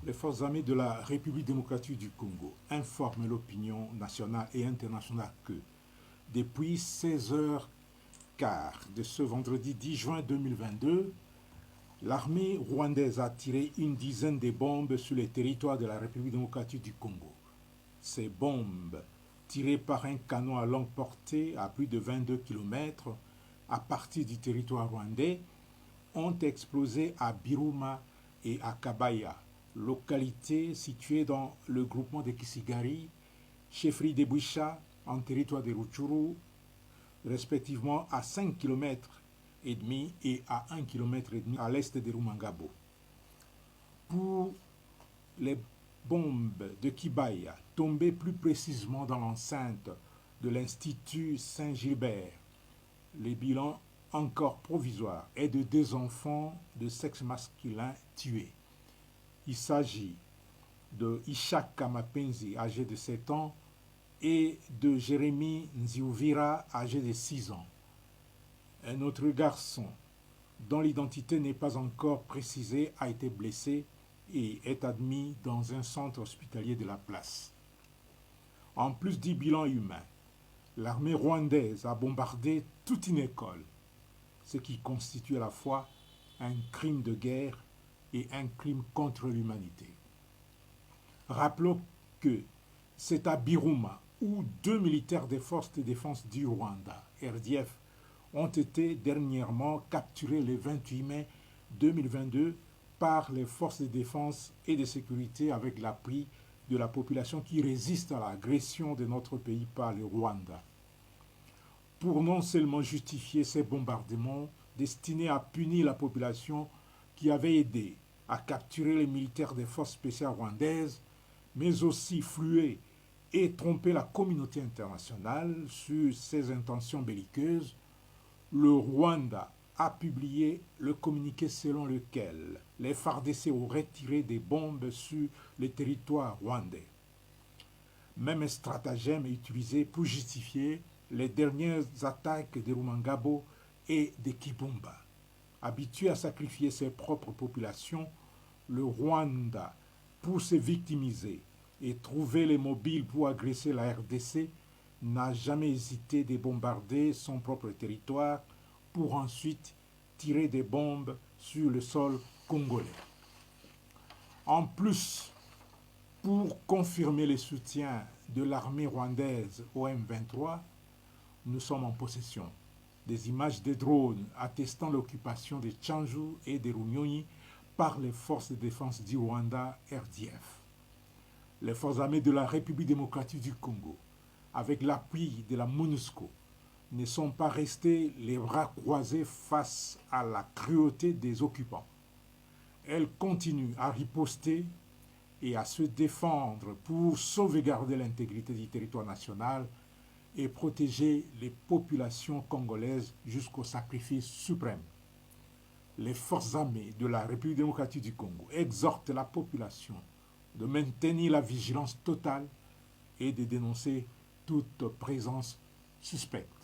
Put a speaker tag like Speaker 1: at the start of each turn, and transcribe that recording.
Speaker 1: Les forces armées de la République démocratique du Congo informent l'opinion nationale et internationale que, depuis 16h15 de ce vendredi 10 juin 2022, l'armée rwandaise a tiré une dizaine de bombes sur les territoires de la République démocratique du Congo. Ces bombes, tirées par un canon à longue portée à plus de 22 km à partir du territoire rwandais, ont explosé à Biruma et à Kabaya, localités situées dans le groupement de Kisigari, chefferie de Boucha, en territoire de Rutshuru, respectivement à 5 km et demi et à 1 km et demi à l'est de Rumangabo. Pour les bombes de Kibaya, tombées plus précisément dans l'enceinte de l'Institut Saint-Gilbert, les bilans encore provisoires est de 2 enfants de sexe masculin tués. Il s'agit de Ishaka Mapenzi, âgé de 7 ans, et de Jérémy Nziuvira, âgé de 6 ans. Un autre garçon, dont l'identité n'est pas encore précisée, a été blessé et est admis dans un centre hospitalier de la place. En plus du bilan humain, l'armée rwandaise a bombardé toute une école, ce qui constitue à la fois un crime de guerre et un crime contre l'humanité. Rappelons que c'est à Biruma où 2 militaires des forces de défense du Rwanda, RDF, ont été dernièrement capturés le 28 mai 2022 par les forces de défense et de sécurité avec l'appui de la population qui résiste à l'agression de notre pays par le Rwanda. Pour non seulement justifier ces bombardements destinés à punir la population qui avait aidé à capturer les militaires des forces spéciales rwandaises, mais aussi fluer et tromper la communauté internationale sur ses intentions belliqueuses, le Rwanda a publié le communiqué selon lequel les FARDC auraient tiré des bombes sur le territoire rwandais. Même stratagème est utilisé pour justifier les dernières attaques de Rumangabo et de Kibumba. Habitué à sacrifier ses propres populations, le Rwanda, pour se victimiser et trouver les mobiles pour agresser la RDC, n'a jamais hésité de bombarder son propre territoire pour ensuite tirer des bombes sur le sol congolais. En plus, pour confirmer le soutien de l'armée rwandaise au M23, nous sommes en possession des images de drones attestant l'occupation de Tchanzu et de Runyonyi par les forces de défense du Rwanda RDF. Les forces armées de la République démocratique du Congo, avec l'appui de la MONUSCO, ne sont pas restées les bras croisés face à la cruauté des occupants. Elles continuent à riposter et à se défendre pour sauvegarder l'intégrité du territoire national et protéger les populations congolaises jusqu'au sacrifice suprême. Les forces armées de la République démocratique du Congo exhortent la population de maintenir la vigilance totale et de dénoncer toute présence suspecte.